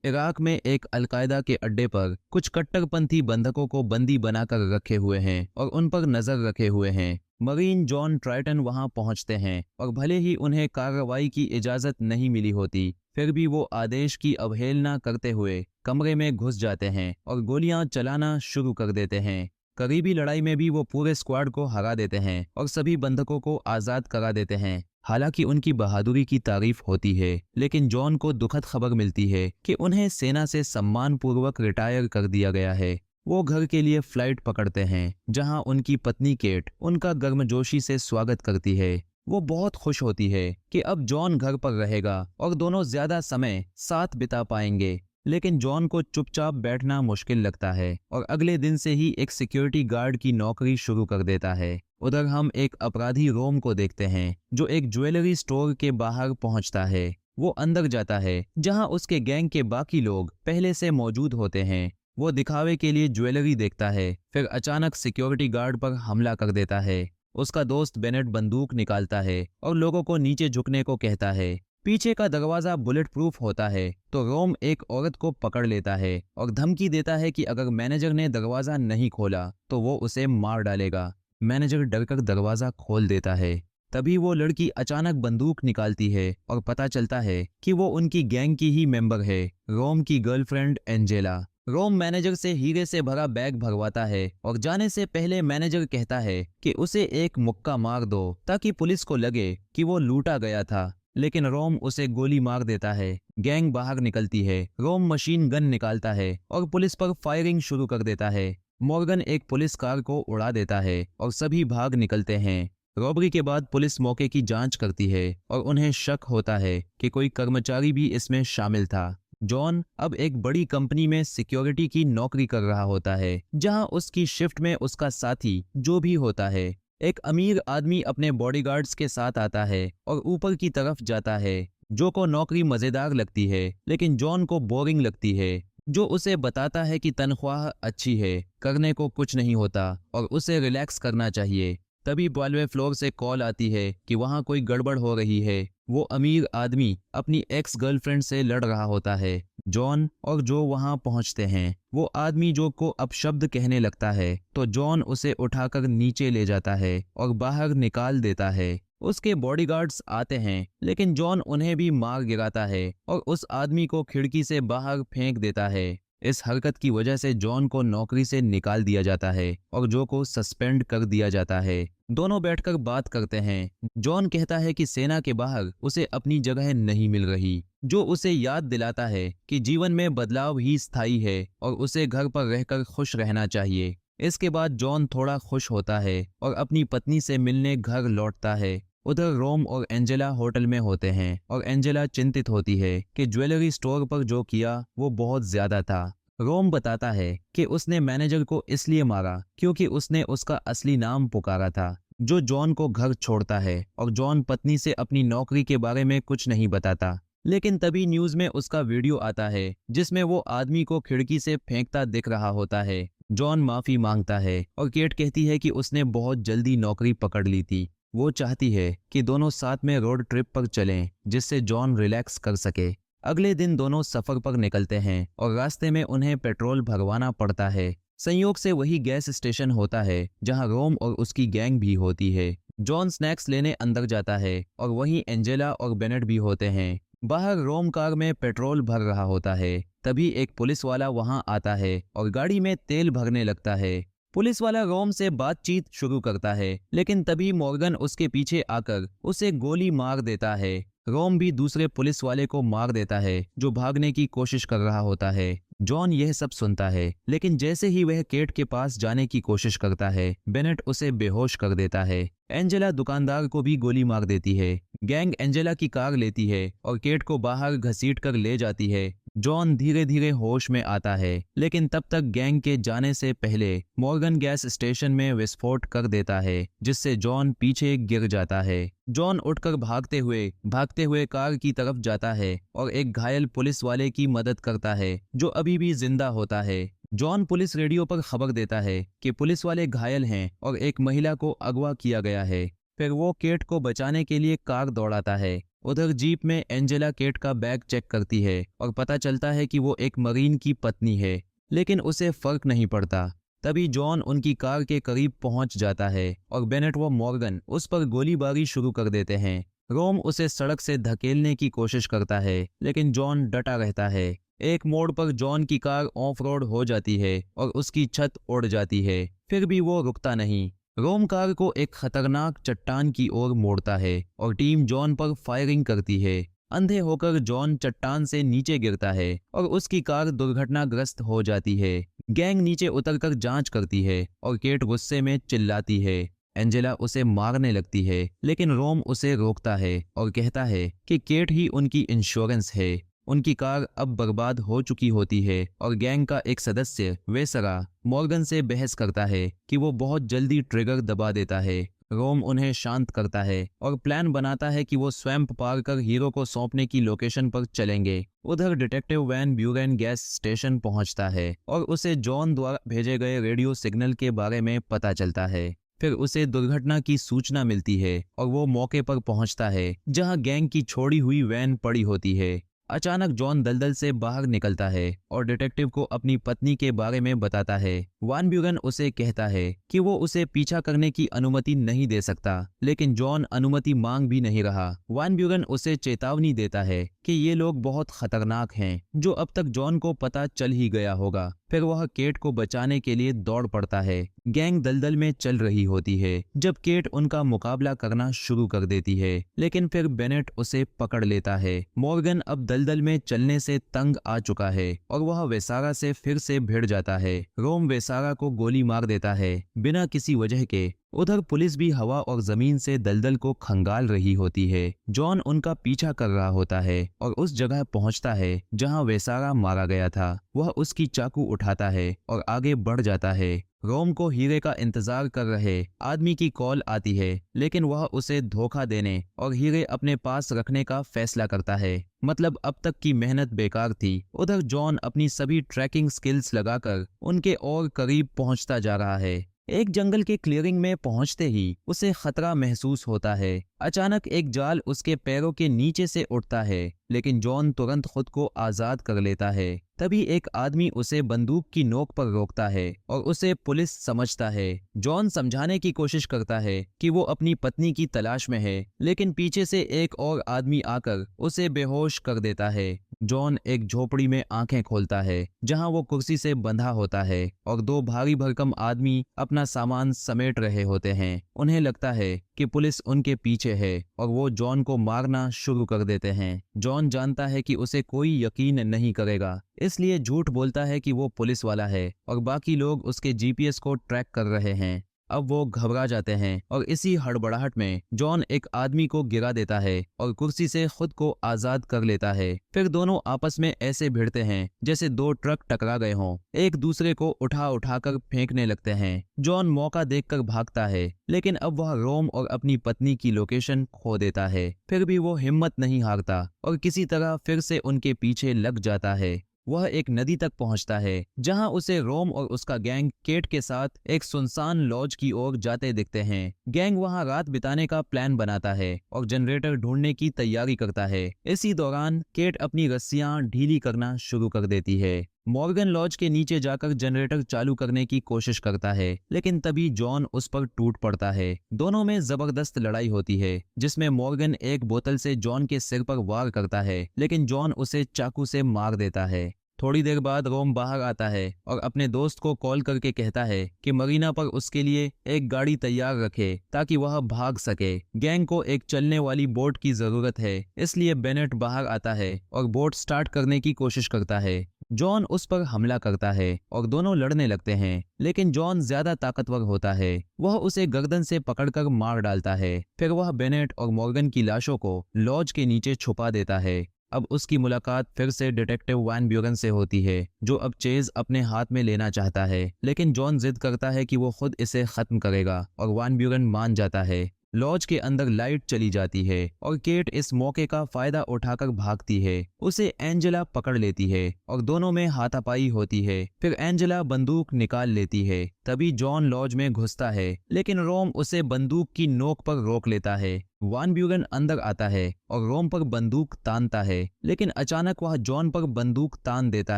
Iraq में एक al Qaeda के अड्डे पर कुछ कट्टरपंथी बंधकों को बंदी बनाकर रखे हुए हैं और उन पर नजर रखे हुए हैं। मरीन जॉन ट्राइटन वहां पहुंचते हैं और भले ही उन्हें कार्रवाई की इजाजत नहीं मिली होती, फिर भी वो आदेश की अवहेलना करते हुए कमरे में घुस जाते हैं और गोलियां चलाना शुरू कर देते हैं। करीबी लड़ाई में भी वो पूरे स्क्वाड को हरा देते हैं और सभी बंधकों को आजाद करा देते हैं। हालांकि उनकी बहादुरी की तारीफ होती है, लेकिन जॉन को दुखद खबर मिलती है कि उन्हें सेना से सम्मानपूर्वक रिटायर कर दिया गया है। वो घर के लिए फ्लाइट पकड़ते हैं, जहां उनकी पत्नी केट उनका गर्मजोशी से स्वागत करती है। वो बहुत खुश होती है कि अब जॉन घर पर रहेगा और दोनों ज्यादा समय साथ बिता पाएंगे। लेकिन जॉन को चुपचाप बैठना मुश्किल लगता है और अगले दिन से ही एक सिक्योरिटी गार्ड की नौकरी शुरू कर देता है। उधर हम एक अपराधी रोम को देखते हैं, जो एक ज्वेलरी स्टोर के बाहर पहुंचता है। वो अंदर जाता है जहां उसके गैंग के बाकी लोग पहले से मौजूद होते हैं। वो दिखावे के लिए ज्वेलरी देखता है, फिर अचानक सिक्योरिटी गार्ड पर हमला कर देता है। उसका दोस्त बेनेट बंदूक निकालता है और लोगों को नीचे झुकने को कहता है। पीछे का दरवाजा बुलेट प्रूफ होता है, तो रोम एक औरत को पकड़ लेता है और धमकी देता है कि अगर मैनेजर ने दरवाजा नहीं खोला तो वो उसे मार डालेगा। मैनेजर डरकर दरवाजा खोल देता है। तभी वो लड़की अचानक बंदूक निकालती है और पता चलता है कि वो उनकी गैंग की ही मेंबर है, रोम की गर्लफ्रेंड एंजेला। रोम मैनेजर से हीरे से भरा बैग भरवाता है और जाने से पहले मैनेजर कहता है कि उसे एक मुक्का मार दो ताकि पुलिस को लगे कि वो लूटा गया था, लेकिन रोम उसे गोली मार देता है। गैंग बाहर निकलती है। रोम मशीन गन निकालता है और पुलिस पर फायरिंग शुरू कर देता है। मॉर्गन एक पुलिस कार को उड़ा देता है और सभी भाग निकलते हैं। रॉबरी के बाद पुलिस मौके की जांच करती है और उन्हें शक होता है कि कोई कर्मचारी भी इसमें शामिल था। जॉन अब एक बड़ी कंपनी में सिक्योरिटी की नौकरी कर रहा होता है, जहां उसकी शिफ्ट में उसका साथी जो भी होता है। एक अमीर आदमी अपने बॉडीगार्ड्स के साथ आता है और ऊपर की तरफ जाता है। जो को नौकरी मजेदार लगती है, लेकिन जॉन को बोरिंग लगती है। जो उसे बताता है कि तनख्वाह अच्छी है, करने को कुछ नहीं होता और उसे रिलैक्स करना चाहिए। तभी 12वें फ्लोर से कॉल आती है कि वहां कोई गड़बड़ हो रही है। वो अमीर आदमी अपनी एक्स गर्लफ्रेंड से लड़ रहा होता है। जॉन और जो वहां पहुंचते हैं। वो आदमी जो को अपशब्द कहने लगता है, तो जॉन उसे उठाकर नीचे ले जाता है और बाहर निकाल देता है। उसके बॉडीगार्ड्स आते हैं, लेकिन जॉन उन्हें भी मार गिराता है और उस आदमी को खिड़की से बाहर फेंक देता है। इस हरकत की वजह से जॉन को नौकरी से निकाल दिया जाता है और जो को सस्पेंड कर दिया जाता है। दोनों बैठकर बात करते हैं। जॉन कहता है कि सेना के बाहर उसे अपनी जगह नहीं मिल रही, जो उसे याद दिलाता है कि जीवन में बदलाव ही स्थायी है और उसे घर पर रहकर खुश रहना चाहिए। इसके बाद जॉन थोड़ा खुश होता है और अपनी पत्नी से मिलने घर लौटता है। उधर रोम और एंजेला होटल में होते हैं और एंजेला चिंतित होती है कि ज्वेलरी स्टोर पर जो किया वो बहुत ज्यादा था। रोम बताता है कि उसने मैनेजर को इसलिए मारा क्योंकि उसने उसका असली नाम पुकारा था। जो जॉन को घर छोड़ता है और जॉन पत्नी से अपनी नौकरी के बारे में कुछ नहीं बताता। लेकिन तभी न्यूज में उसका वीडियो आता है जिसमें वो आदमी को खिड़की से फेंकता दिख रहा होता है। जॉन माफी मांगता है और केट कहती है कि उसने बहुत जल्दी नौकरी पकड़ ली थी। वो चाहती है कि दोनों साथ में रोड ट्रिप पर चलें, जिससे जॉन रिलैक्स कर सके। अगले दिन दोनों सफर पर निकलते हैं और रास्ते में उन्हें पेट्रोल भरवाना पड़ता है। संयोग से वही गैस स्टेशन होता है जहां रोम और उसकी गैंग भी होती है। जॉन स्नैक्स लेने अंदर जाता है और वहीं एंजेला और बेनेट भी होते हैं। बाहर रोम कार में पेट्रोल भर रहा होता है। तभी एक पुलिस वाला वहां आता है और गाड़ी में तेल भरने लगता है। पुलिस वाला रोम से बातचीत शुरू करता है, लेकिन तभी मॉर्गन उसके पीछे आकर उसे गोली मार देता है। रोम भी दूसरे पुलिस वाले को मार देता है जो भागने की कोशिश कर रहा होता है। जॉन यह सब सुनता है, लेकिन जैसे ही वह केट के पास जाने की कोशिश करता है, बेनेट उसे बेहोश कर देता है। एंजेला दुकानदार को भी गोली मार देती है। गैंग एंजेला की कार लेती है और केट को बाहर घसीट कर ले जाती है। जॉन धीरे धीरे होश में आता है, लेकिन तब तक गैंग के जाने से पहले मॉर्गन गैस स्टेशन में विस्फोट कर देता है, जिससे जॉन पीछे गिर जाता है। जॉन उठकर भागते हुए कार की तरफ जाता है और एक घायल पुलिस वाले की मदद करता है जो अभी भी जिंदा होता है। जॉन पुलिस रेडियो पर खबर देता है कि पुलिस वाले घायल हैं और एक महिला को अगवा किया गया है। फिर वो केट को बचाने के लिए कार दौड़ाता है। उधर जीप में एंजेला केट का बैग चेक करती है और पता चलता है कि वो एक मरीन की पत्नी है, लेकिन उसे फर्क नहीं पड़ता। तभी जॉन उनकी कार के करीब पहुंच जाता है और बेनेट व मॉर्गन उस पर गोलीबारी शुरू कर देते हैं। रोम उसे सड़क से धकेलने की कोशिश करता है, लेकिन जॉन डटा रहता है। एक मोड़ पर जॉन की कार ऑफ रोड हो जाती है और उसकी छत उड़ जाती है, फिर भी वो रुकता नहीं। रोम कार को एक खतरनाक चट्टान की ओर मोड़ता है और टीम जॉन पर फायरिंग करती है। अंधे होकर जॉन चट्टान से नीचे गिरता है और उसकी कार दुर्घटनाग्रस्त हो जाती है। गैंग नीचे उतरकर जांच करती है और केट गुस्से में चिल्लाती है। एंजेला उसे मारने लगती है, लेकिन रोम उसे रोकता है और कहता है कि केट ही उनकी इंश्योरेंस है। उनकी कार अब बर्बाद हो चुकी होती है और गैंग का एक सदस्य वेसरा मॉर्गन से बहस करता है कि वो बहुत जल्दी ट्रिगर दबा देता है। रोम उन्हें शांत करता है और प्लान बनाता है कि वो स्वैम्प पार कर हीरो को सौंपने की लोकेशन पर चलेंगे। उधर detective Van Buren gas station पहुंचता है और उसे जॉन द्वारा भेजे गए रेडियो सिग्नल के बारे में पता चलता है। फिर उसे दुर्घटना की सूचना मिलती है और वो मौके पर पहुंचता है जहां गैंग की छोड़ी हुई वैन पड़ी होती है। अचानक जॉन दलदल से बाहर निकलता है और डिटेक्टिव को अपनी पत्नी के बारे में बताता है। वान ब्यूरेन उसे कहता है कि वो उसे पीछा करने की अनुमति नहीं दे सकता, लेकिन जॉन अनुमति मांग भी नहीं रहा। वान ब्यूरेन उसे चेतावनी देता है कि ये लोग बहुत खतरनाक हैं, जो अब तक जॉन को पता चल ही गया होगा। फिर वह केट को बचाने के लिए दौड़ पड़ता है। गैंग दलदल में चल रही होती है जब केट उनका मुकाबला करना शुरू कर देती है, लेकिन फिर बेनेट उसे पकड़ लेता है। मॉर्गन अब दलदल में चलने से तंग आ चुका है और वह वेसारा से फिर से भिड़ जाता है। रोम वेसारा को गोली मार देता है बिना किसी वजह के। उधर पुलिस भी हवा और जमीन से दलदल को खंगाल रही होती है। जॉन उनका पीछा कर रहा होता है और उस जगह पहुंचता है जहां वेसारा मारा गया था। वह उसकी चाकू उठाता है और आगे बढ़ जाता है। रोम को हीरे का इंतजार कर रहे आदमी की कॉल आती है, लेकिन वह उसे धोखा देने और हीरे अपने पास रखने का फैसला करता है। मतलब अब तक की मेहनत बेकार थी। उधर जॉन अपनी सभी ट्रैकिंग स्किल्स लगाकर उनके और करीब पहुंचता जा रहा है। एक जंगल के क्लियरिंग में पहुंचते ही उसे खतरा महसूस होता है। अचानक एक जाल उसके पैरों के नीचे से उठता है, लेकिन जॉन तुरंत खुद को आजाद कर लेता है। तभी एक आदमी उसे बंदूक की नोक पर रोकता है और उसे पुलिस समझता है। जॉन समझाने की कोशिश करता है कि वो अपनी पत्नी की तलाश में है, लेकिन पीछे से एक और आदमी आकर उसे बेहोश कर देता है। जॉन एक झोपड़ी में आंखें खोलता है जहां वो कुर्सी से बंधा होता है और दो भारी भरकम आदमी अपना सामान समेट रहे होते हैं। उन्हें लगता है कि पुलिस उनके पीछे है और वो जॉन को मारना शुरू कर देते हैं। जॉन जानता है कि उसे कोई यकीन नहीं करेगा, इसलिए झूठ बोलता है कि वो पुलिस वाला है और बाकी लोग उसके जीपीएस को ट्रैक कर रहे हैं। अब वो घबरा जाते हैं और इसी हड़बड़ाहट में जॉन एक आदमी को गिरा देता है और कुर्सी से खुद को आजाद कर लेता है। फिर दोनों आपस में ऐसे भिड़ते हैं जैसे दो ट्रक टकरा गए हों, एक दूसरे को उठा उठाकर फेंकने लगते हैं। जॉन मौका देखकर भागता है, लेकिन अब वह रोम और अपनी पत्नी की लोकेशन खो देता है। फिर भी वो हिम्मत नहीं हारता और किसी तरह फिर से उनके पीछे लग जाता है। वह एक नदी तक पहुंचता है जहां उसे रोम और उसका गैंग केट के साथ एक सुनसान लॉज की ओर जाते दिखते हैं। गैंग वहां रात बिताने का प्लान बनाता है और जनरेटर ढूंढने की तैयारी करता है। इसी दौरान केट अपनी रस्सियां ढीली करना शुरू कर देती है। मॉर्गन लॉज के नीचे जाकर जनरेटर चालू करने की कोशिश करता है, लेकिन तभी जॉन उस पर टूट पड़ता है। दोनों में जबरदस्त लड़ाई होती है, जिसमें मॉर्गन एक बोतल से जॉन के सिर पर वार करता है, लेकिन जॉन उसे चाकू से मार देता है। थोड़ी देर बाद रोम बाहर आता है और अपने दोस्त को कॉल करके कहता है कि मरीना पर उसके लिए एक गाड़ी तैयार रखे ताकि वह भाग सके। गैंग को एक चलने वाली बोट की जरूरत है, इसलिए बेनेट बाहर आता है और बोट स्टार्ट करने की कोशिश करता है। जॉन उस पर हमला करता है और दोनों लड़ने लगते हैं, लेकिन जॉन ज्यादा ताकतवर होता है। वह उसे गर्दन से पकड़कर मार डालता है। फिर वह बेनेट और मॉर्गन की लाशों को लॉज के नीचे छुपा देता है। अब उसकी मुलाकात फिर से डिटेक्टिव वैन ब्यूरेन से होती है, जो अब चेज अपने हाथ में लेना चाहता है, लेकिन जॉन जिद करता है कि वो खुद इसे खत्म करेगा और वैन ब्यूरेन मान जाता है। लॉज के अंदर लाइट चली जाती है और केट इस मौके का फायदा उठाकर भागती है। उसे एंजेला पकड़ लेती है और दोनों में हाथापाई होती है। फिर एंजेला बंदूक निकाल लेती है। तभी जॉन लॉज में घुसता है, लेकिन रोम उसे बंदूक की नोक पर रोक लेता है। वान ब्यूरेन अंदर आता है और रोम पर बंदूक तानता है, लेकिन अचानक वह जॉन पर बंदूक तान देता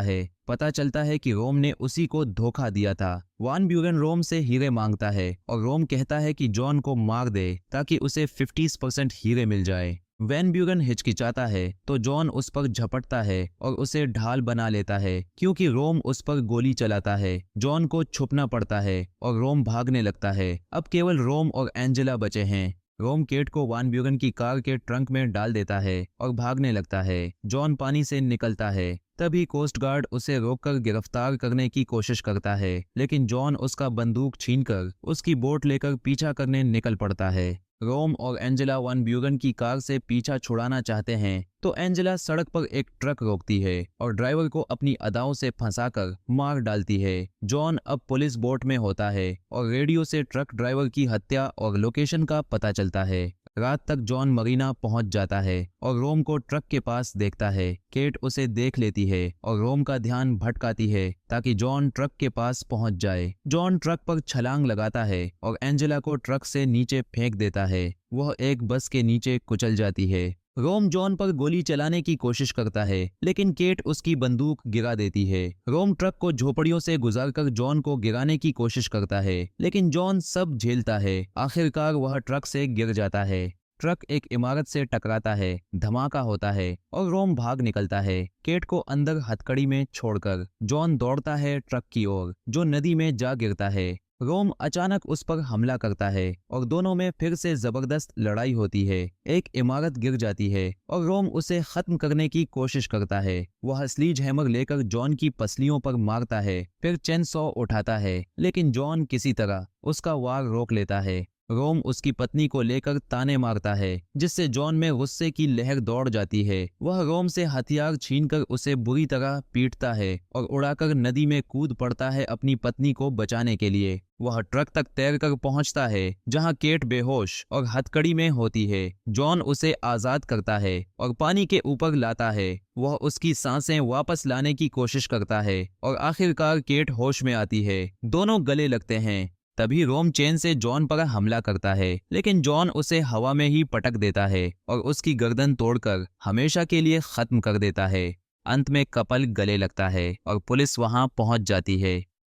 है। पता चलता है कि रोम ने उसी को धोखा दिया था। वान ब्यूरेन रोम से हीरे मांगता है और रोम कहता है कि जॉन को मार दे ताकि उसे 50% हीरे मिल जाए। वैन ब्यूरेन हिचकिचाता है तो जॉन उस पर झपटता है और उसे ढाल बना लेता है। क्योंकि रोम उस पर गोली चलाता है, जॉन को छुपना पड़ता है और रोम भागने लगता है। अब केवल रोम और एंजेला बचे हैं। रोम केट को वान ब्यूरेन की कार के ट्रंक में डाल देता है और भागने लगता है। जॉन पानी से निकलता है। तभी कोस्ट गार्ड उसे रोककर गिरफ्तार करने की कोशिश करता है, लेकिन जॉन उसका बंदूक छीनकर उसकी बोट लेकर पीछा करने निकल पड़ता है। रोम और एंजेला वान ब्यूरेन की कार से पीछा छुड़ाना चाहते हैं तो एंजेला सड़क पर एक ट्रक रोकती है और ड्राइवर को अपनी अदाओं से फंसाकर मार डालती है। जॉन अब पुलिस बोट में होता है और रेडियो से ट्रक ड्राइवर की हत्या और लोकेशन का पता चलता है। रात तक जॉन मरीना पहुंच जाता है और रोम को ट्रक के पास देखता है। केट उसे देख लेती है और रोम का ध्यान भटकाती है ताकि जॉन ट्रक के पास पहुंच जाए। जॉन ट्रक पर छलांग लगाता है और एंजेला को ट्रक से नीचे फेंक देता है। वह एक बस के नीचे कुचल जाती है। रोम जॉन पर गोली चलाने की कोशिश करता है, लेकिन केट उसकी बंदूक गिरा देती है। रोम ट्रक को झोपड़ियों से गुजारकर जॉन को गिराने की कोशिश करता है, लेकिन जॉन सब झेलता है। आखिरकार वह ट्रक से गिर जाता है। ट्रक एक इमारत से टकराता है, धमाका होता है और रोम भाग निकलता है, केट को अंदर हथकड़ी में छोड़कर। जॉन दौड़ता है ट्रक की ओर, जो नदी में जा गिरता है। रोम अचानक उस पर हमला करता है और दोनों में फिर से जबरदस्त लड़ाई होती है। एक इमारत गिर जाती है और रोम उसे खत्म करने की कोशिश करता है। वह स्लीज हैमर लेकर जॉन की पसलियों पर मारता है, फिर चेन सॉ उठाता है, लेकिन जॉन किसी तरह उसका वार रोक लेता है। रोम उसकी पत्नी को लेकर ताने मारता है, जिससे जॉन में गुस्से की लहर दौड़ जाती है। वह रोम से हथियार छीनकर उसे बुरी तरह पीटता है और उड़ाकर नदी में कूद पड़ता है अपनी पत्नी को बचाने के लिए। वह ट्रक तक तैरकर पहुंचता है जहां केट बेहोश और हथकड़ी में होती है। जॉन उसे आजाद करता है और पानी के ऊपर लाता है। वह उसकी सांसें वापस लाने की कोशिश करता है और आखिरकार केट होश में आती है। दोनों गले लगते हैं। तभी रोम चेन से जॉन पर हमला करता है, लेकिन जॉन उसे हवा में ही पटक देता है और उसकी गर्दन तोड़कर हमेशा के लिए खत्म कर देता है। अंत में कपल गले लगता है और पुलिस वहां पहुंच जाती है।